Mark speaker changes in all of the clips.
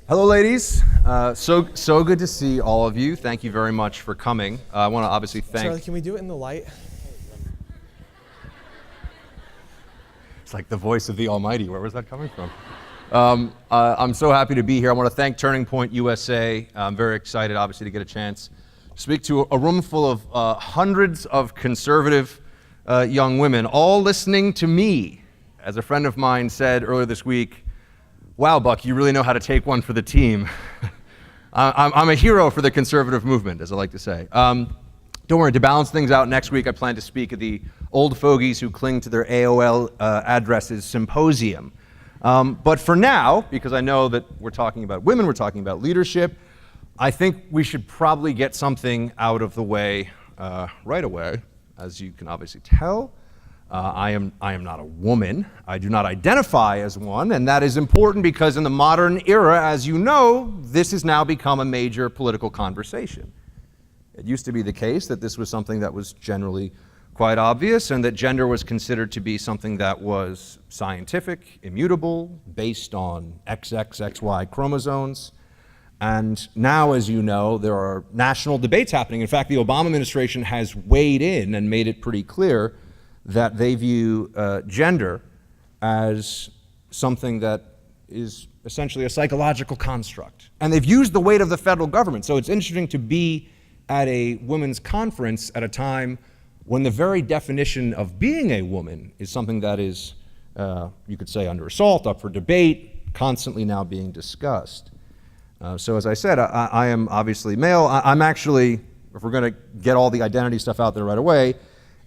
Speaker 1: Hello, ladies. So good to see all of you. Thank you very much for coming. I want to obviously thank...
Speaker 2: Charlie, can we do it in the light?
Speaker 1: It's like the voice of the Almighty. Where was that coming from? I'm so happy to be here. I want to thank Turning Point USA. I'm very excited, obviously, to get a chance to speak to a room full of hundreds of conservative young women, all listening to me. As a friend of mine said earlier this week, wow, Buck, you really know how to take one for the team. I'm a hero for the conservative movement, as I like to say. Don't worry, to balance things out, next week I plan to speak at the Old Fogies Who Cling to Their AOL Addresses Symposium. But for now, because I know that we're talking about women, we're talking about leadership, I think we should probably get something out of the way right away. As you can obviously tell, I am not a woman. I do not identify as one, and that is important because in the modern era, as you know, this has now become a major political conversation. It used to be the case that this was something that was generally quite obvious and that gender was considered to be something that was scientific, immutable, based on XXXY chromosomes. And now, as you know, there are national debates happening. In fact, the Obama administration has weighed in and made it pretty clear that they view gender as something that is essentially a psychological construct. And they've used the weight of the federal government. So it's interesting to be at a women's conference at a time when the very definition of being a woman is something that is, you could say, under assault, up for debate, constantly now being discussed. So as I said, I am obviously male. I'm actually, if we're going to get all the identity stuff out there right away,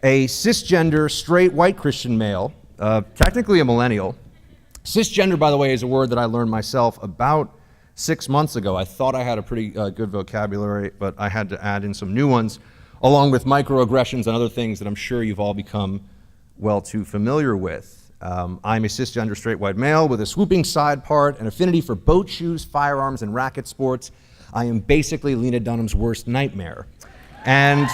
Speaker 1: a cisgender, straight, white Christian male, technically a millennial. Cisgender, by the way, is a word that I learned myself about 6 months ago. I thought I had a pretty good vocabulary, but I had to add in some new ones, along with microaggressions and other things that I'm sure you've all become well too familiar with. I'm a cisgender, straight, white male with a swooping side part, an affinity for boat shoes, firearms, and racket sports. I am basically Lena Dunham's worst nightmare. And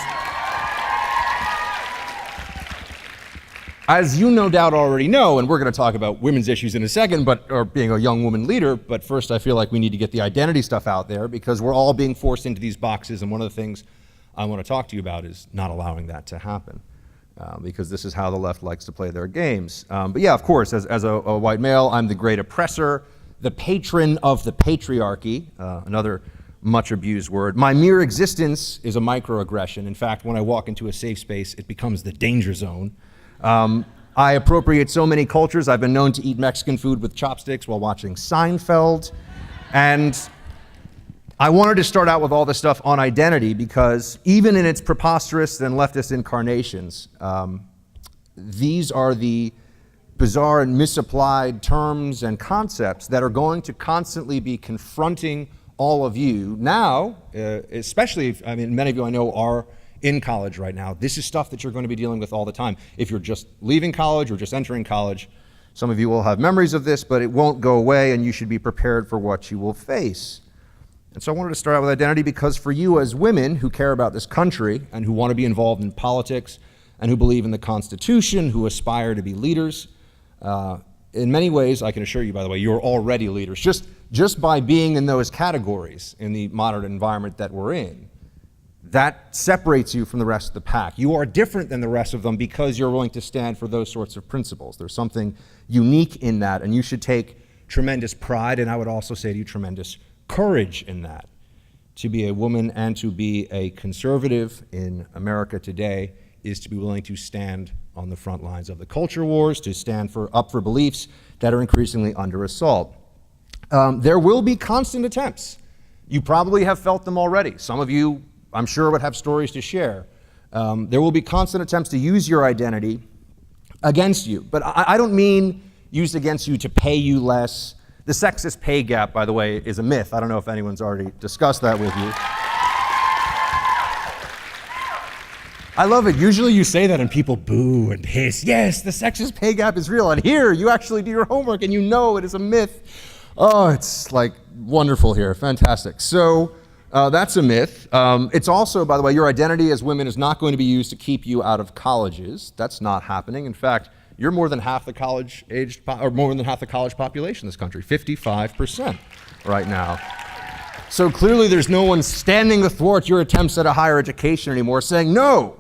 Speaker 1: as you no doubt already know, and we're going to talk about women's issues in a second, or being a young woman leader, but first I feel like we need to get the identity stuff out there because we're all being forced into these boxes, and one of the things I want to talk to you about is not allowing that to happen, because this is how the left likes to play their games. But yeah, of course, as a white male, I'm the great oppressor, the patron of the patriarchy, another much abused word. My mere existence is a microaggression. In fact, when I walk into a safe space, it becomes the danger zone. I appropriate so many cultures. I've been known to eat Mexican food with chopsticks while watching Seinfeld. And I wanted to start out with all this stuff on identity because even in its preposterous and leftist incarnations, these are the bizarre and misapplied terms and concepts that are going to constantly be confronting all of you now, especially if, many of you I know are in college right now. This is stuff that you're going to be dealing with all the time. If you're just leaving college or just entering college, some of you will have memories of this, but it won't go away, and you should be prepared for what you will face. And so I wanted to start out with identity because for you as women who care about this country and who want to be involved in politics and who believe in the Constitution, who aspire to be leaders, in many ways, I can assure you, by the way, you're already leaders. Just by being in those categories in the modern environment that we're in, that separates you from the rest of the pack. You are different than the rest of them because you're willing to stand for those sorts of principles. There's something unique in that, and you should take tremendous pride, and I would also say to you, tremendous courage in that. To be a woman and to be a conservative in America today is to be willing to stand on the front lines of the culture wars, to stand up for beliefs that are increasingly under assault. There will be constant attempts. You probably have felt them already. Some of you, I'm sure, would have stories to share. There will be constant attempts to use your identity against you. But I don't mean used against you to pay you less. The sexist pay gap, by the way, is a myth. I don't know if anyone's already discussed that with you. I love it. Usually you say that and people boo and hiss. Yes, the sexist pay gap is real. And here, you actually do your homework and you know it is a myth. Oh, it's like wonderful here. Fantastic. So that's a myth. It's also, by the way, your identity as women is not going to be used to keep you out of colleges. That's not happening. In fact, you're more than half the college-aged, or more than half the college population in this country, 55% right now. So clearly there's no one standing athwart your attempts at a higher education anymore saying no.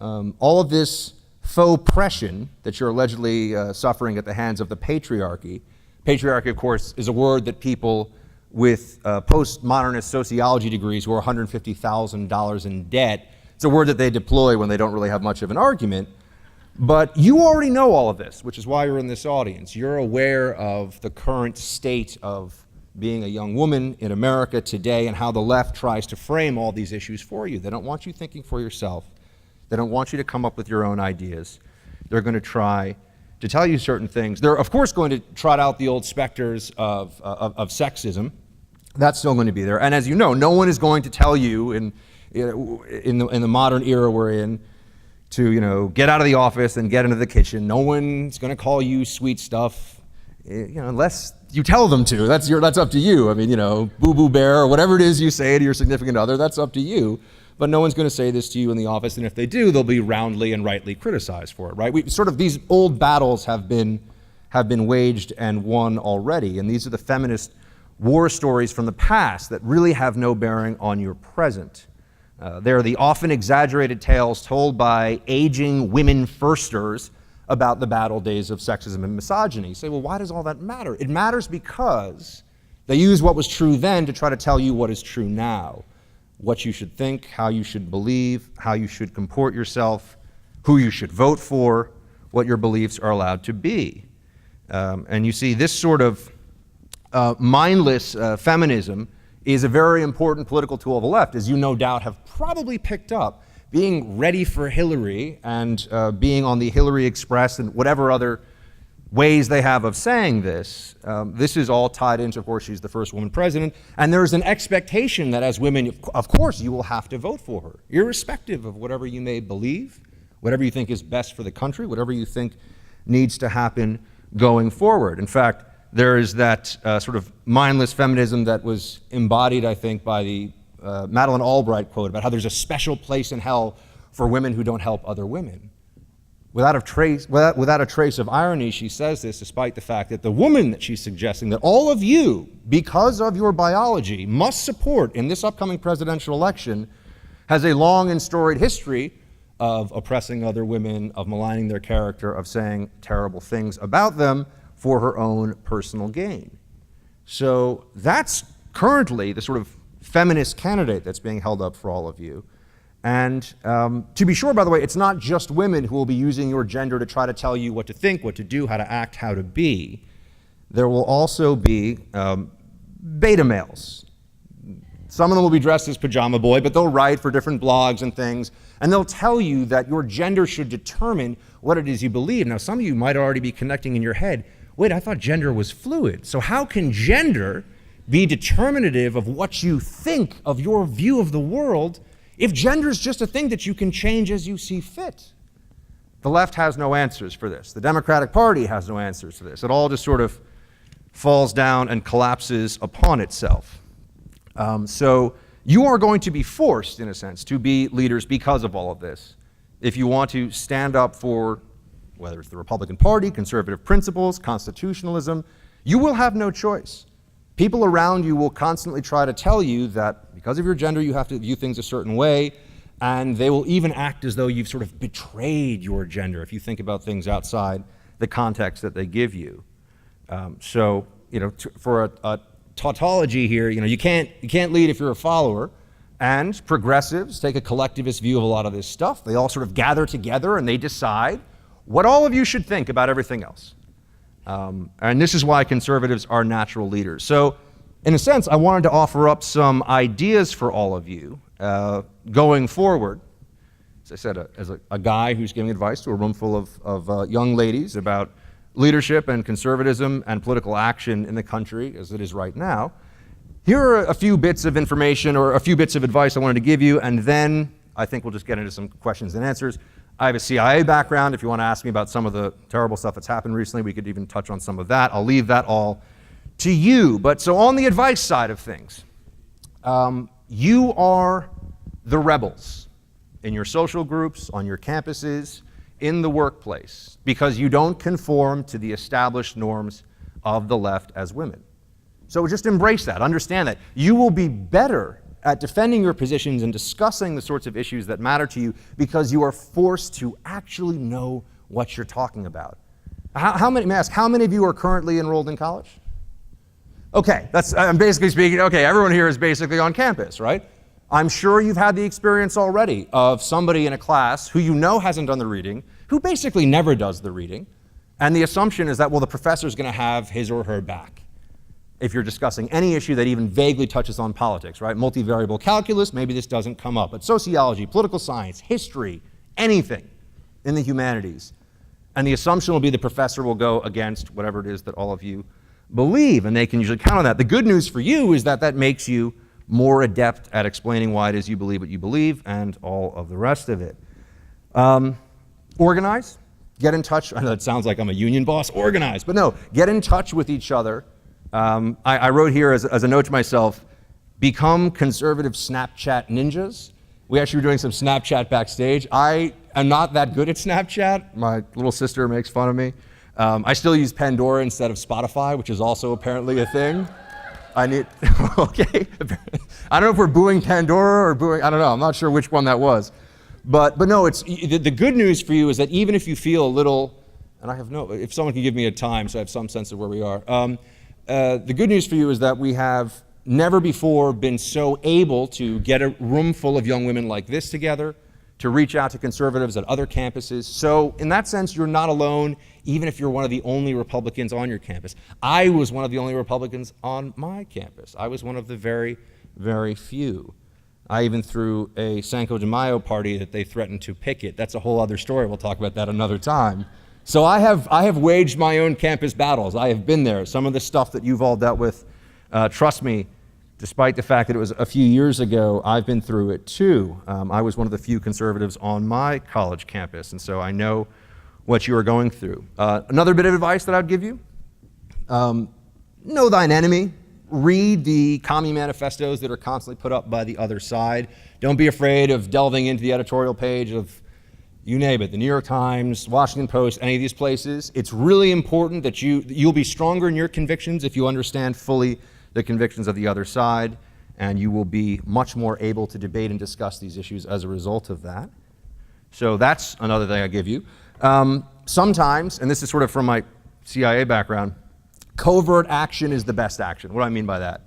Speaker 1: All of this faux oppression that you're allegedly suffering at the hands of the patriarchy. Patriarchy, of course, is a word that people with postmodernist sociology degrees who are $150,000 in debt, it's a word that they deploy when they don't really have much of an argument. But you already know all of this, which is why you're in this audience. You're aware of the current state of being a young woman in America today and how the left tries to frame all these issues for you. They don't want you thinking for yourself. They don't want you to come up with your own ideas. They're going to try to tell you certain things. They're, of course, going to trot out the old specters of sexism. That's still going to be there. And as you know, no one is going to tell you in the modern era we're in to get out of the office and get into the kitchen. No one's going to call you sweet stuff, unless you tell them to. That's up to you. I mean, boo-boo bear or whatever it is you say to your significant other, that's up to you. But no one's going to say this to you in the office, and if they do, they'll be roundly and rightly criticized for it, right? These old battles have been waged and won already, and these are the feminist war stories from the past that really have no bearing on your present. They're the often exaggerated tales told by aging women firsters about the battle days of sexism and misogyny. You say, well, why does all that matter? It matters because they use what was true then to try to tell you what is true now. What you should think, how you should believe, how you should comport yourself, who you should vote for, what your beliefs are allowed to be. And you see, this sort of mindless feminism is a very important political tool of the left, as you no doubt have probably picked up. Being ready for Hillary and being on the Hillary Express and whatever other ways they have of saying this, this is all tied into, of course, she's the first woman president, and there's an expectation that as women, of course, you will have to vote for her, irrespective of whatever you may believe, whatever you think is best for the country, whatever you think needs to happen going forward. In fact, there is that sort of mindless feminism that was embodied, I think, by the Madeleine Albright quote about how there's a special place in hell for women who don't help other women. Without a trace of irony, she says this despite the fact that the woman that she's suggesting that all of you, because of your biology, must support in this upcoming presidential election has a long and storied history of oppressing other women, of maligning their character, of saying terrible things about them for her own personal gain. So that's currently the sort of feminist candidate that's being held up for all of you. And to be sure, by the way, it's not just women who will be using your gender to try to tell you what to think, what to do, how to act, how to be. There will also be beta males. Some of them will be dressed as pajama boy, but they'll write for different blogs and things, and they'll tell you that your gender should determine what it is you believe. Now, some of you might already be connecting in your head, wait, I thought gender was fluid. So how can gender be determinative of what you think, of your view of the world, if gender is just a thing that you can change as you see fit? The left has no answers for this. The Democratic Party has no answers to this. It all just sort of falls down and collapses upon itself. So you are going to be forced, in a sense, to be leaders because of all of this. If you want to stand up for, whether it's the Republican Party, conservative principles, constitutionalism, you will have no choice. People around you will constantly try to tell you that because of your gender, you have to view things a certain way, and they will even act as though you've sort of betrayed your gender if you think about things outside the context that they give you. So, for a tautology here, you can't lead if you're a follower. And progressives take a collectivist view of a lot of this stuff. They all sort of gather together and they decide what all of you should think about everything else. And this is why conservatives are natural leaders. So, in a sense, I wanted to offer up some ideas for all of you going forward. As I said, as a guy who's giving advice to a room full of young ladies about leadership and conservatism and political action in the country as it is right now, here are a few bits of information or a few bits of advice I wanted to give you, and then I think we'll just get into some questions and answers. I have a CIA background. If you want to ask me about some of the terrible stuff that's happened recently, we could even touch on some of that. I'll leave that all to you. But so on the advice side of things, you are the rebels in your social groups, on your campuses, in the workplace because you don't conform to the established norms of the left as women. So just embrace that, understand that. You will be better at defending your positions and discussing the sorts of issues that matter to you because you are forced to actually know what you're talking about. May I ask, how many of you are currently enrolled in college? Okay, I'm basically speaking, okay, everyone here is basically on campus, right? I'm sure you've had the experience already of somebody in a class who you know hasn't done the reading, who basically never does the reading, and the assumption is that, well, the professor's going to have his or her back if you're discussing any issue that even vaguely touches on politics, right? Multivariable calculus, maybe this doesn't come up, but sociology, political science, history, anything in the humanities. And the assumption will be the professor will go against whatever it is that all of you believe, and they can usually count on that. The good news for you is that that makes you more adept at explaining why it is you believe what you believe and all of the rest of it. Organize, get in touch. I know it sounds like I'm a union boss, organize, but no, get in touch with each other. I wrote here as a note to myself, become conservative Snapchat ninjas. We actually were doing some Snapchat backstage. I am not that good at Snapchat. My little sister makes fun of me. I still use Pandora instead of Spotify, which is also apparently a thing. Okay. I don't know if we're booing Pandora or booing, I don't know, I'm not sure which one that was. But no, the good news for you is that even if you feel a little, and if someone can give me a time so I have some sense of where we are. The good news for you is that we have never before been so able to get a room full of young women like this together, to reach out to conservatives at other campuses. So in that sense, you're not alone, even if you're one of the only Republicans on your campus. I was one of the only Republicans on my campus. I was one of the very, very few. I even threw a Cinco de Mayo party that they threatened to picket. That's a whole other story. We'll talk about that another time. So I have waged my own campus battles. I have been there. Some of the stuff that you've all dealt with, trust me, despite the fact that it was a few years ago, I've been through it too. I was one of the few conservatives on my college campus, and so I know what you are going through. Another bit of advice that I'd give you, know thine enemy. Read the commie manifestos that are constantly put up by the other side. Don't be afraid of delving into the editorial page of, you name it, the New York Times, Washington Post, any of these places. It's really important that you'll be stronger in your convictions if you understand fully the convictions of the other side, and you will be much more able to debate and discuss these issues as a result of that. So that's another thing I give you. Sometimes, and this is sort of from my CIA background, covert action is the best action. What do I mean by that?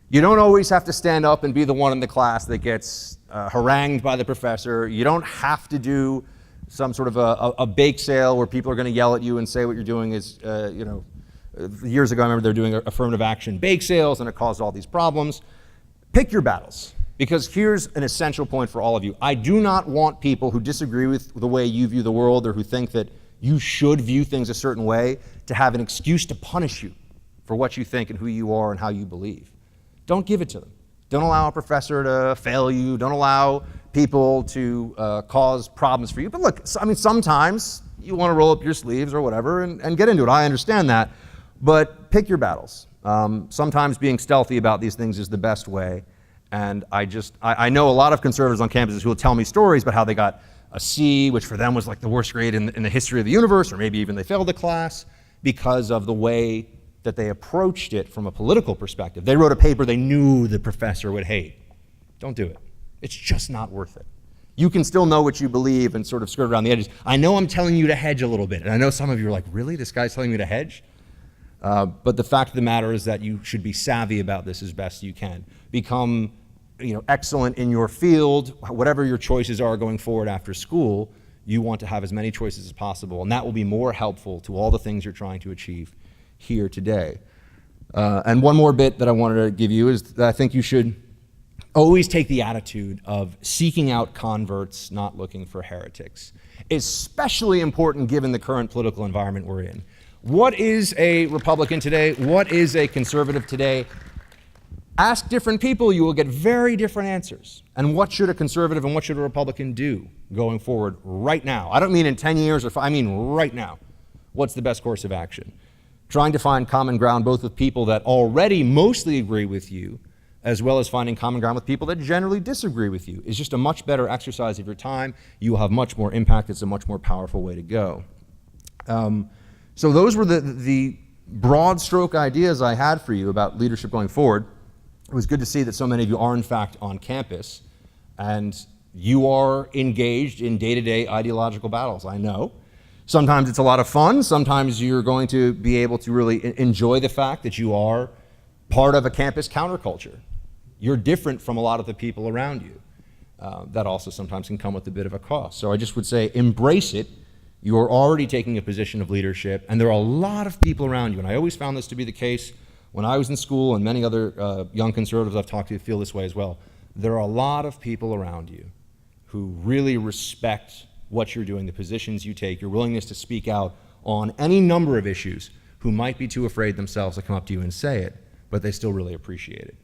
Speaker 1: You don't always have to stand up and be the one in the class that gets harangued by the professor. You don't have to do some sort of a bake sale where people are going to yell at you and say what you're doing is, years ago I remember they were doing affirmative action bake sales and it caused all these problems. Pick your battles, because here's an essential point for all of you. I do not want people who disagree with the way you view the world or who think that you should view things a certain way to have an excuse to punish you for what you think and who you are and how you believe. Don't give it to them. Don't allow a professor to fail you. Don't allow people to cause problems for you. But look, I mean, sometimes you want to roll up your sleeves or whatever and get into it. I understand that. But pick your battles. Sometimes being stealthy about these things is the best way. And I know a lot of conservatives on campuses who will tell me stories about how they got a C, which for them was like the worst grade in the history of the universe, or maybe even they failed the class because of the way that they approached it from a political perspective. They wrote a paper they knew the professor would hate. Don't do it. It's just not worth it. You can still know what you believe and sort of skirt around the edges. I know I'm telling you to hedge a little bit, and I know some of you are like, really? This guy's telling me to hedge? But the fact of the matter is that you should be savvy about this as best you can. Become excellent in your field, whatever your choices are going forward after school. You want to have as many choices as possible, and that will be more helpful to all the things you're trying to achieve here today. And one more bit that I wanted to give you is that I think you should always take the attitude of seeking out converts, not looking for heretics. Especially important given the current political environment we're in. What is a Republican today? What is a conservative today? Ask different people, you will get very different answers. And what should a conservative and what should a Republican do going forward right now? I don't mean in 10 years or I mean right now. What's the best course of action? Trying to find common ground both with people that already mostly agree with you, as well as finding common ground with people that generally disagree with you, is just a much better exercise of your time. You will have much more impact. It's a much more powerful way to go. So those were the broad stroke ideas I had for you about leadership going forward. It was good to see that so many of you are in fact on campus and you are engaged in day-to-day ideological battles. I know. Sometimes it's a lot of fun. Sometimes you're going to be able to really enjoy the fact that you are part of a campus counterculture. You're different from a lot of the people around you. That also sometimes can come with a bit of a cost. So I just would say embrace it. You're already taking a position of leadership, and there are a lot of people around you, and I always found this to be the case when I was in school, and many other young conservatives I've talked to feel this way as well. There are a lot of people around you who really respect what you're doing, the positions you take, your willingness to speak out on any number of issues, who might be too afraid themselves to come up to you and say it, but they still really appreciate it.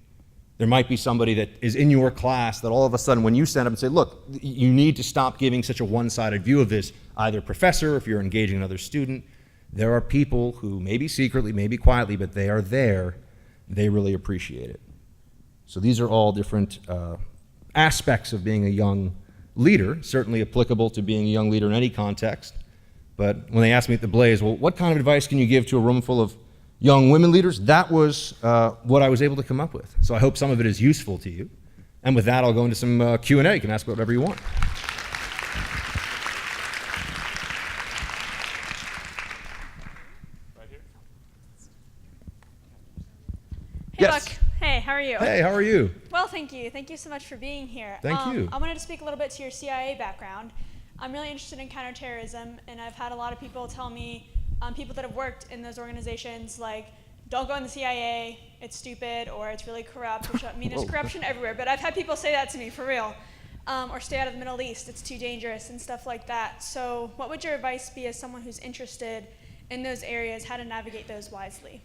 Speaker 1: There might be somebody that is in your class that all of a sudden when you stand up and say, look, you need to stop giving such a one-sided view of this, either professor, if you're engaging another student, there are people who maybe secretly, maybe quietly, but they are there, they really appreciate it. So these are all different aspects of being a young leader, certainly applicable to being a young leader in any context. But when they asked me at the Blaze, well, what kind of advice can you give to a room full of young women leaders? That was what I was able to come up with. So I hope some of it is useful to you. And with that, I'll go into some Q&A. You can ask whatever you want.
Speaker 2: Right here.
Speaker 3: Hey,
Speaker 1: Yes.
Speaker 3: Buck. Hey, how are you?
Speaker 1: Hey, how are you?
Speaker 3: Well, thank you. Thank you so much for being here.
Speaker 1: Thank you.
Speaker 3: I wanted to speak a little bit to your CIA background. I'm really interested in counterterrorism, and I've had a lot of people tell me, people that have worked in those organizations, like, don't go in the CIA, it's stupid, or it's really corrupt, which I mean, there's corruption everywhere, but I've had people say that to me, for real. Or stay out of the Middle East, it's too dangerous, and stuff like that. So what would your advice be as someone who's interested in those areas, how to navigate those wisely?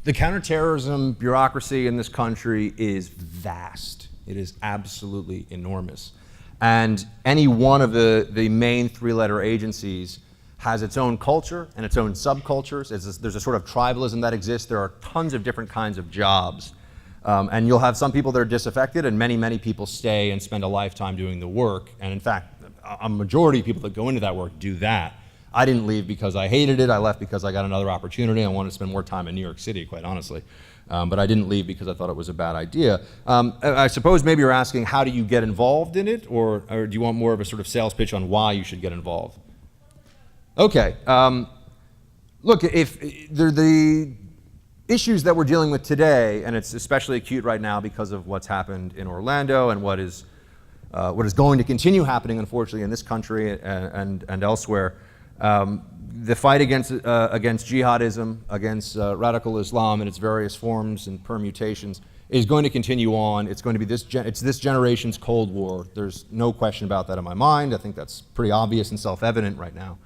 Speaker 1: The counterterrorism bureaucracy in this country is vast. It is absolutely enormous. And any one of the main three-letter agencies has its own culture and its own subcultures. There's a sort of tribalism that exists. There are tons of different kinds of jobs. And you'll have some people that are disaffected, and many, many people stay and spend a lifetime doing the work. And in fact, a majority of people that go into that work do that. I didn't leave because I hated it. I left because I got another opportunity. I wanted to spend more time in New York City, quite honestly. But I didn't leave because I thought it was a bad idea. I suppose maybe you're asking, how do you get involved in it? Or do you want more of a sort of sales pitch on why you should get involved? Okay. Look, if the issues that we're dealing with today, and it's especially acute right now because of what's happened in Orlando and what is going to continue happening, unfortunately, in this country and elsewhere, the fight against jihadism, against radical Islam in its various forms and permutations is going to continue on. It's going to be this generation's Cold War. There's no question about that in my mind. I think that's pretty obvious and self-evident right now.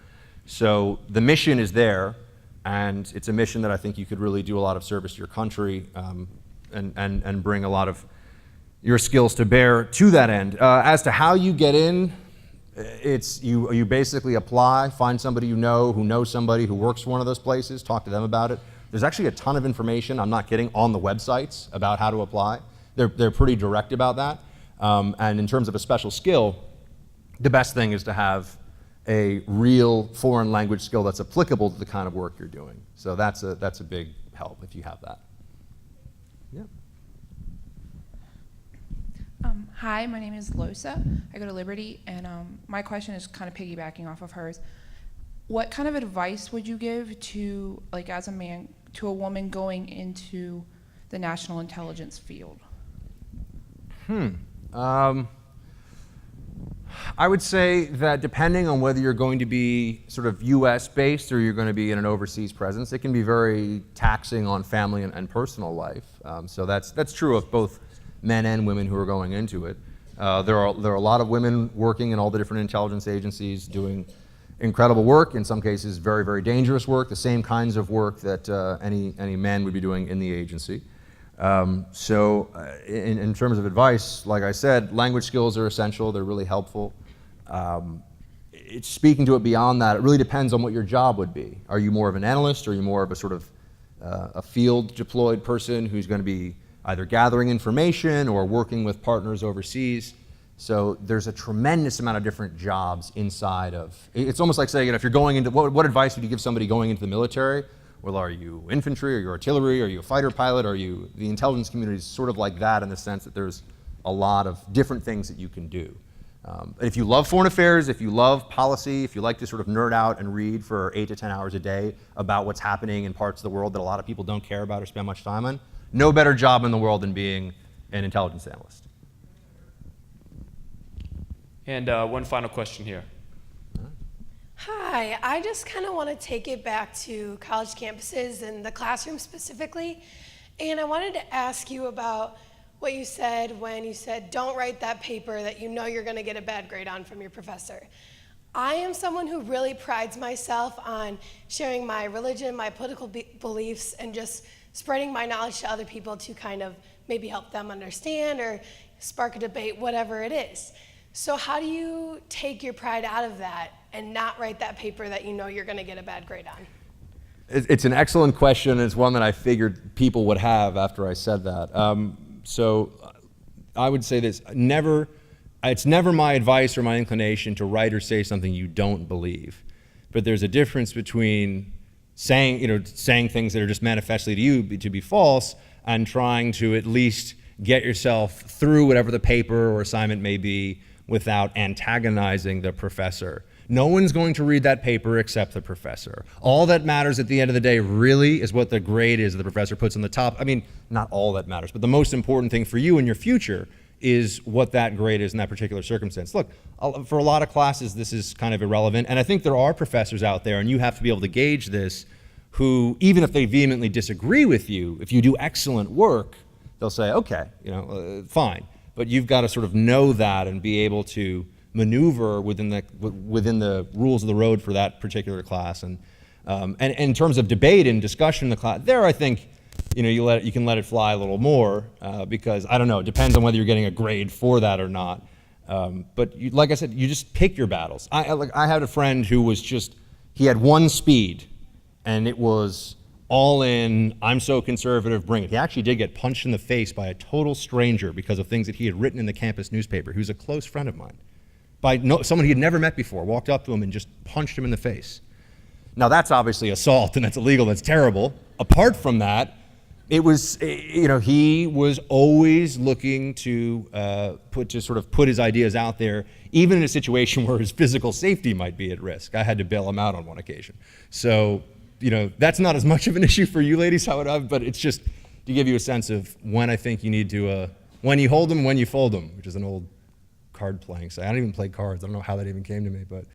Speaker 1: So the mission is there, and it's a mission that I think you could really do a lot of service to your country and bring a lot of your skills to bear to that end. As to how you get in, you basically apply, find somebody you know who knows somebody who works for one of those places, talk to them about it. There's actually a ton of information, I'm not kidding, on the websites about how to apply. They're pretty direct about that. And in terms of a special skill, the best thing is to have a real foreign language skill that's applicable to the kind of work you're doing. So that's a big help if you have that. Yeah.
Speaker 4: Hi, my name is Losa. I go to Liberty, and my question is kind of piggybacking off of hers. What kind of advice would you give to, like, as a man, to a woman going into the national intelligence field?
Speaker 1: I would say that depending on whether you're going to be sort of US based or you're going to be in an overseas presence, it can be very taxing on family and personal life. So that's true of both men and women who are going into it. There are a lot of women working in all the different intelligence agencies doing incredible work, in some cases very, very dangerous work, the same kinds of work that any man would be doing in the agency. So in terms of advice, like I said, language skills are essential. They're really helpful. It's speaking to it beyond that. It really depends on what your job would be. Are you more of an analyst, or are you more of a sort of a field deployed person who's going to be either gathering information or working with partners overseas. So there's a tremendous amount of different jobs inside of, it's almost like saying, if you're going into, what advice would you give somebody going into the military? Well, are you infantry, are you artillery, are you a fighter pilot, are you, the intelligence community is sort of like that in the sense that there's a lot of different things that you can do. If you love foreign affairs, if you love policy, if you like to sort of nerd out and read for 8 to 10 hours a day about what's happening in parts of the world that a lot of people don't care about or spend much time on, no better job in the world than being an intelligence analyst.
Speaker 2: And one final question here.
Speaker 5: Hi, I just kind of want to take it back to college campuses and the classroom specifically. And I wanted to ask you about what you said when you said, don't write that paper that you know you're going to get a bad grade on from your professor. I am someone who really prides myself on sharing my religion, my political beliefs, and just spreading my knowledge to other people to kind of maybe help them understand or spark a debate, whatever it is. So how do you take your pride out of that and not write that paper that you know you're going to get a bad grade on?
Speaker 1: It's an excellent question. It's one that I figured people would have after I said that. So I would say this, it's never my advice or my inclination to write or say something you don't believe. But there's a difference between saying things that are just manifestly to you to be false and trying to at least get yourself through whatever the paper or assignment may be without antagonizing the professor. No one's going to read that paper except the professor. All that matters at the end of the day really is what the grade is that the professor puts on the top. I mean, not all that matters, but the most important thing for you in your future is what that grade is in that particular circumstance. Look, for a lot of classes, this is kind of irrelevant, and I think there are professors out there, and you have to be able to gauge this, who, even if they vehemently disagree with you, if you do excellent work, they'll say, okay, fine. But you've got to sort of know that and be able to maneuver within the rules of the road for that particular class. And in terms of debate and discussion in the class, there I think you can let it fly a little more because I don't know, it depends on whether you're getting a grade for that or not. But like I said, you just pick your battles. I had a friend who was he had one speed, and it was all in, I'm so conservative, bring it. He actually did get punched in the face by a total stranger because of things that he had written in the campus newspaper. He was a close friend of mine. Someone he had never met before walked up to him and just punched him in the face. Now that's obviously assault and that's illegal, that's terrible. Apart from that, it was, he was always looking to put his ideas out there, even in a situation where his physical safety might be at risk. I had to bail him out on one occasion. So, that's not as much of an issue for you ladies, but it's just to give you a sense of when I think you need to, when you hold them, when you fold them, which is an old card playing. So I don't even play cards. I don't know how that even came to me, but